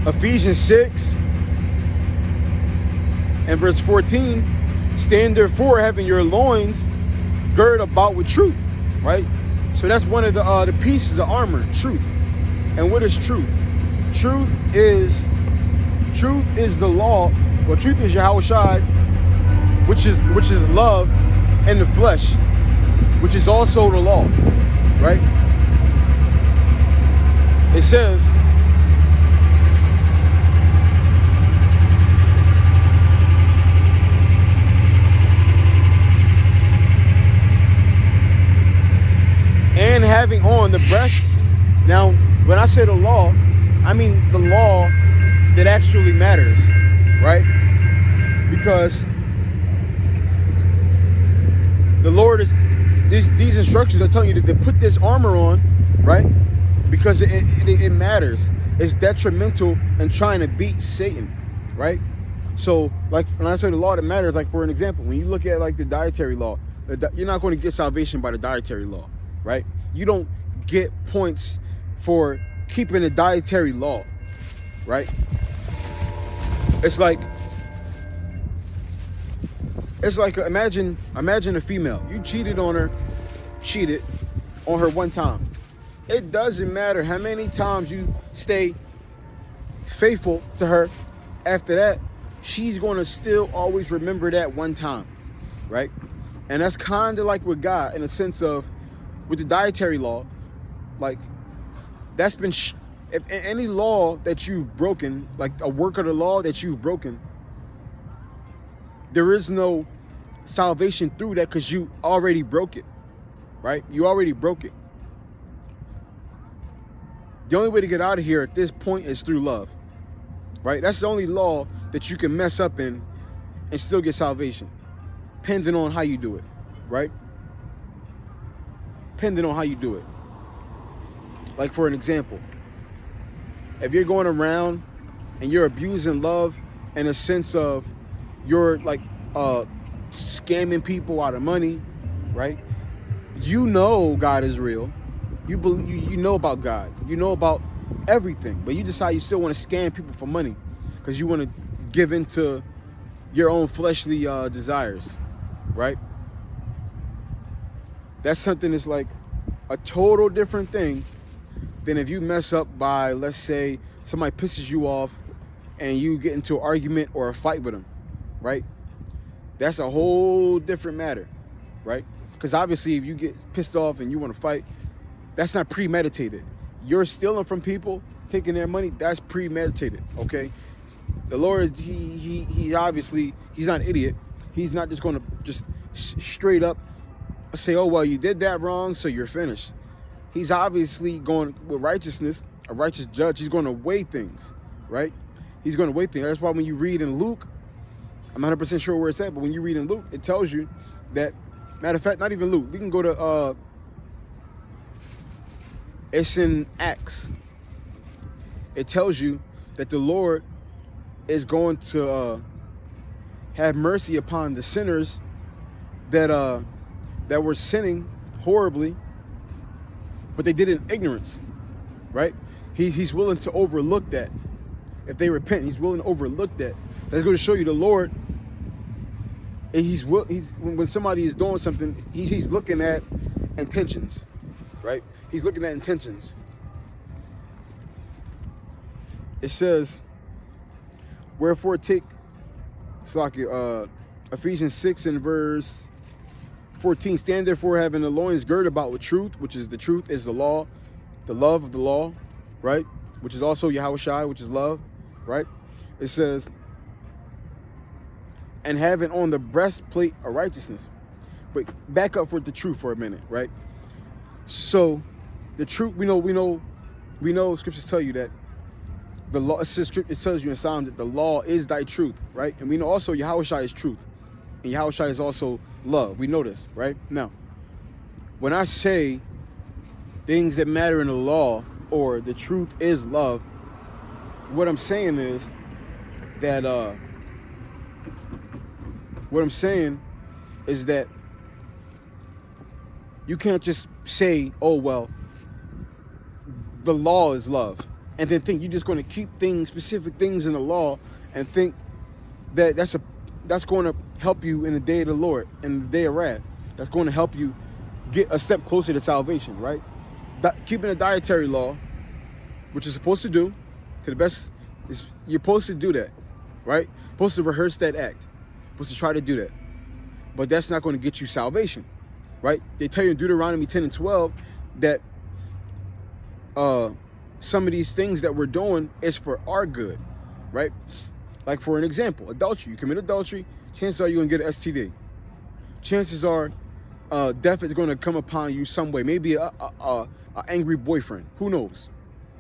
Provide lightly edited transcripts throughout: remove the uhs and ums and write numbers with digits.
Ephesians 6 and verse 14, stand therefore having your loins girded about with truth, right? So that's one of the pieces of armor, truth. And what is truth? Truth is the law. Well, truth is Yahushua, which is love in the flesh, which is also the law, right? It says, and having on the breast. Now, when I say the law, I mean the law that actually matters, right? Because the Lord is, these instructions are telling you to put this armor on, right? Because it matters. It's detrimental in trying to beat Satan, right? So, like when I say the law that matters, like for an example, when you look at like the dietary law, you're not going to get salvation by the dietary law, right? You don't get points for keeping the dietary law, right? It's like imagine a female. You cheated on her one time. It doesn't matter how many times you stay faithful to her after that, she's going to still always remember that one time, right? And that's kind of like with God in a sense of, with the dietary law, like that's been, if any law that you've broken, like a work of the law that you've broken, there is no salvation through that because you already broke it, right? You already broke it. The only way to get out of here at this point is through love, right? That's the only law that you can mess up in and still get salvation, depending on how you do it, right? Depending on how you do it. Like for an example, if you're going around and you're abusing love in a sense of you're like scamming people out of money, right? You know God is real. You believe, you know about God. You know about everything, but you decide you still want to scam people for money because you want to give into your own fleshly desires, right? That's something that's like a total different thing than if you mess up by, let's say, somebody pisses you off and you get into an argument or a fight with them, right? That's a whole different matter, right? Because obviously if you get pissed off and you want to fight, that's not premeditated. You're stealing from people, taking their money, that's premeditated, okay? The Lord, he obviously, he's not an idiot. He's not just going to just straight up say, oh, well, you did that wrong, so you're finished. He's obviously going with righteousness, a righteous judge. He's going to weigh things, right? He's going to weigh things. That's why when you read in Luke, I'm not 100% sure where it's at, but when you read in Luke, it tells you that, matter of fact, not even Luke. You can go to, it's in Acts. It tells you that the Lord is going to have mercy upon the sinners that were sinning horribly, but they did it in ignorance, right? He's willing to overlook that. If they repent, he's willing to overlook that. That's going to show you the Lord. And when somebody is doing something, he's looking at intentions, right? He's looking at intentions. It says, wherefore take, Ephesians 6 and verse 14, stand therefore having the loins girded about with truth, which is the truth is the law, the love of the law, right? Which is also Yahushua, which is love, right? It says, and having on the breastplate of righteousness. But back up for the truth for a minute, right? So the truth, we know scriptures tell you that the law, it tells you in Psalms that the law is thy truth, right? And we know also Yahushua is truth. And Yahushua is also love. We know this, right? Now, when I say things that matter in the law or the truth is love, what I'm saying is that you can't just say, oh, well, the law is love. and then think you're just going to keep things, specific things in the law, and think that that's going to help you in the day of the Lord and the day of wrath. That's going to help you get a step closer to salvation, right? Keeping a dietary law, which you're supposed to do, to the best, you're supposed to do that, right? Supposed to rehearse that act, supposed to try to do that. But that's not going to get you salvation, right? They tell you in Deuteronomy 10 and 12 that some of these things that we're doing is for our good, right? Like for an example, adultery. You commit adultery, chances are you're going to get an STD. Chances are death is going to come upon you some way. Maybe a angry boyfriend. Who knows,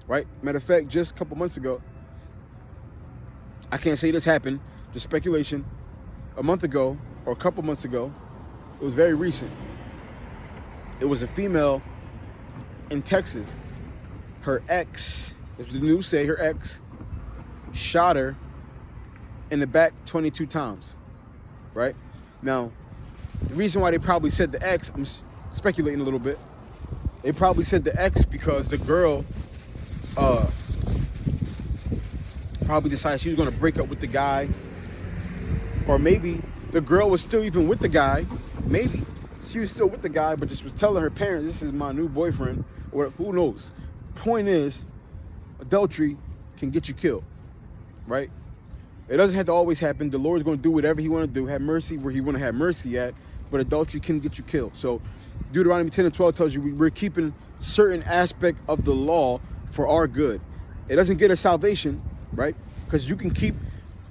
right? Matter of fact, just a couple months ago, I can't say this happened, just speculation. A month ago, or a couple months ago, it was very recent. It was a female in Texas. Her ex, as the news say, her ex shot her in the back 22 times, right? Now, the reason why they probably said the ex, I'm speculating a little bit. They probably said the ex because the girl probably decided she was going to break up with the guy. Or maybe the girl was still even with the guy. Maybe she was still with the guy, but just was telling her parents, this is my new boyfriend, or who knows. Point is, adultery can get you killed, right? It doesn't have to always happen. The Lord's going to do whatever he want to do, have mercy where he want to have mercy at, but adultery can get you killed. So Deuteronomy 10 and 12 tells you we're keeping certain aspect of the law for our good. It doesn't get us salvation, right? Because you can keep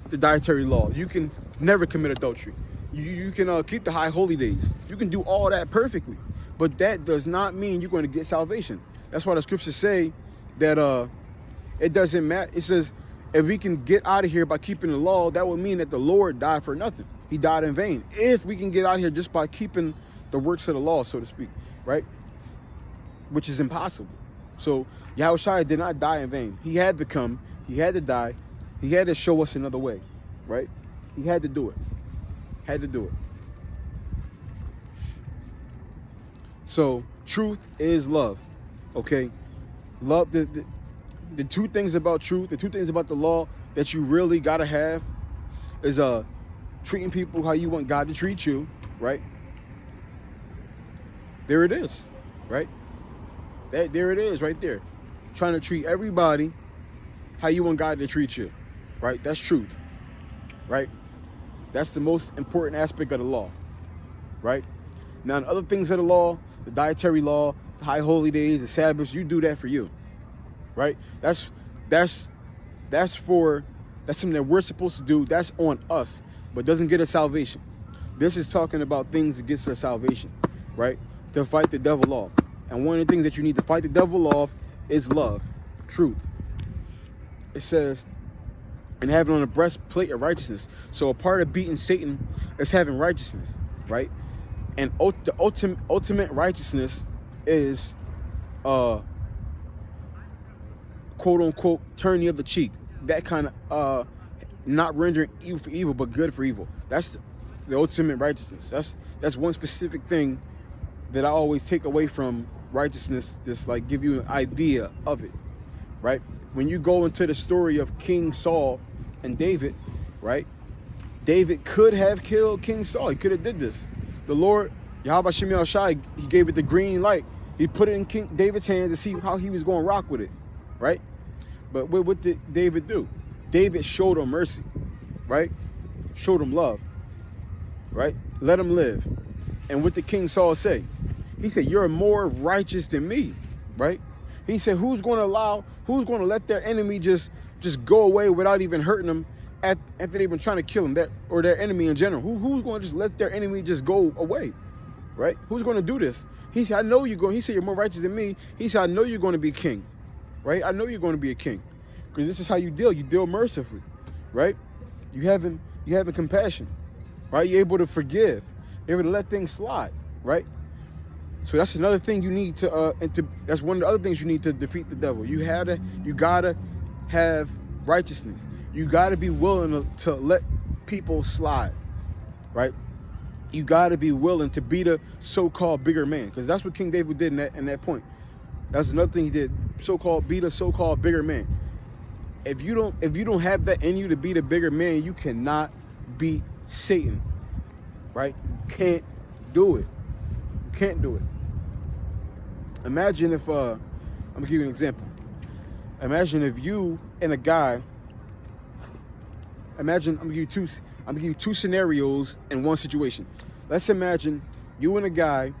the dietary law. You can never commit adultery. You can keep the high holy days. You can do all that perfectly. But that does not mean you're going to get salvation. That's why the scriptures say that it doesn't matter. It says, if we can get out of here by keeping the law, that would mean that the Lord died for nothing. He died in vain. If we can get out of here just by keeping the works of the law, so to speak, right? Which is impossible. So Yahushua did not die in vain. He had to come. He had to die. He had to show us another way, right? He had to do it. Had to do it. So truth is love, okay? Love, the two things about truth, the two things about the law that you really gotta have is treating people how you want God to treat you, right? There it is, right? There it is right there. Trying to treat everybody how you want God to treat you, right? That's truth, right? That's the most important aspect of the law, right? Now, the other things of the law, the dietary law, the high holy days, the Sabbaths, you do that for you, right? That's something that we're supposed to do. That's on us, but doesn't get us salvation. This is talking about things that gets us salvation, right? To fight the devil off. And one of the things that you need to fight the devil off is love, truth. It says, and having on the breastplate of righteousness. So a part of beating Satan is having righteousness, right? And the ultimate righteousness is, quote unquote, turn the other cheek. That kind of, not rendering evil for evil, but good for evil. That's the ultimate righteousness. That's one specific thing that I always take away from righteousness, just like give you an idea of it, right? When you go into the story of King Saul and David, right? David could have killed King Saul. He could have did this. The Lord, Yahweh Shem Yahushai, he gave it the green light. He put it in King David's hands to see how he was going to rock with it, right? But what did David do? David showed him mercy, right? Showed him love, right? Let him live. And what did King Saul say? He said, you're more righteous than me, right? He said, who's going to let their enemy just go away without even hurting them after they've been trying to kill them, or their enemy in general? Who's going to just let their enemy just go away, right? Who's going to do this? He said, I know you're going. He said, you're more righteous than me. He said, I know you're going to be king, right? I know you're going to be a king, because this is how you deal. You deal mercifully, right? You having compassion, right? You're able to forgive. You're able to let things slide, right? So that's another thing you need to, that's one of the other things you need to defeat the devil. You gotta have righteousness. You gotta be willing to let people slide, right? You gotta be willing to be the so-called bigger man, because that's what King David did in that point. That's another thing he did. Be the so-called bigger man. If you don't have that in you to be the bigger man, you cannot beat Satan, right? You can't do it. You can't do it. Imagine if I'm gonna give you an example. Imagine if you and a guy. Imagine I'm gonna give you two scenarios in one situation. Let's imagine you and a guy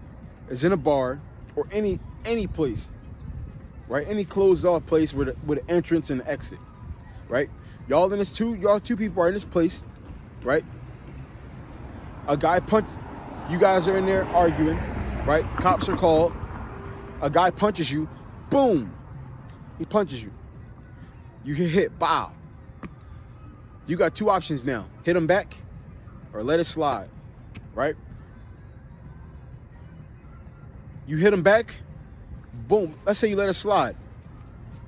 is in a bar or any place, right? Any closed off place with an entrance and an exit, right? Y'all two people are in this place, right? A guy you guys are in there arguing, right? Cops are called. A guy punches you, boom. He punches you. You get hit, bow. You got two options now. Hit him back or let it slide, right? You hit him back, boom. Let's say you let it slide.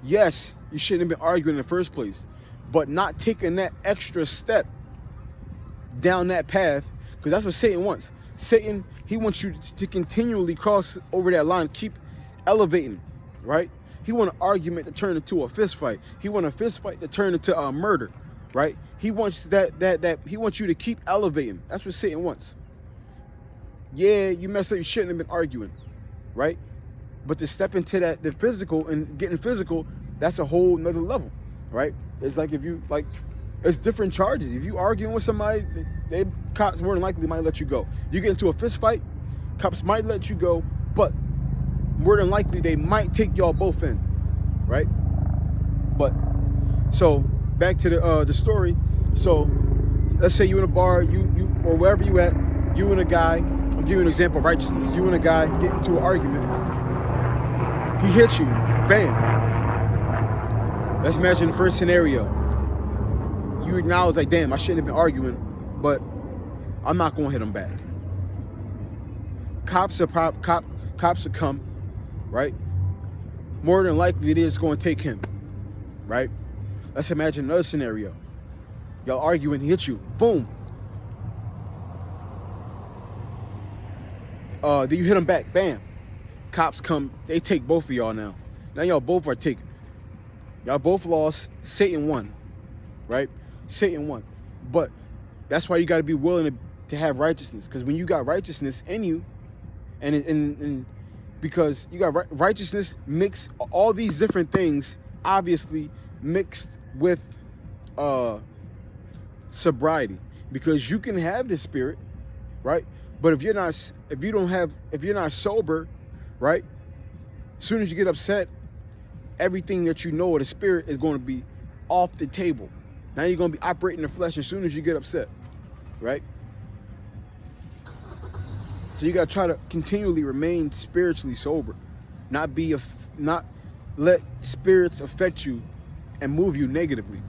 Yes, you shouldn't have been arguing in the first place, but not taking that extra step down that path, because that's what Satan wants. Satan, he wants you to continually cross over that line, keep elevating, right? He want an argument to turn into a fist fight. He want a fist fight to turn into a murder, right? He wants he wants you to keep elevating. That's what Satan wants. Yeah, you messed up, you shouldn't have been arguing, right? But to step into the physical and getting physical, that's a whole nother level, right? It's like it's different charges. If you arguing with somebody, cops more than likely might let you go. You get into a fist fight, cops might let you go, but more than likely they might take y'all both in, right? But so back to the story. So let's say you in a bar, you or wherever you at, you and a guy. I'll give you an example of righteousness. You and a guy get into an argument. He hits you, bam. Let's imagine the first scenario. You acknowledge like, damn, I shouldn't have been arguing, but I'm not gonna hit him back. Cops will come, right? More than likely, it is going to take him, right? Let's imagine another scenario. Y'all arguing, he hit you, boom. Then you hit him back, bam. Cops come, they take both of y'all now. Now y'all both are taken. Y'all both lost. Satan won, right? Satan won. But that's why you got to be willing to have righteousness, because when you got righteousness in you, and because you got righteousness mixed, all these different things obviously mixed with sobriety, because you can have this spirit, right? But if you're not sober, right? As soon as you get upset, everything that you know of the spirit is going to be off the table. Now you're going to be operating the flesh as soon as you get upset, right? So you got to try to continually remain spiritually sober, not let spirits affect you and move you negatively.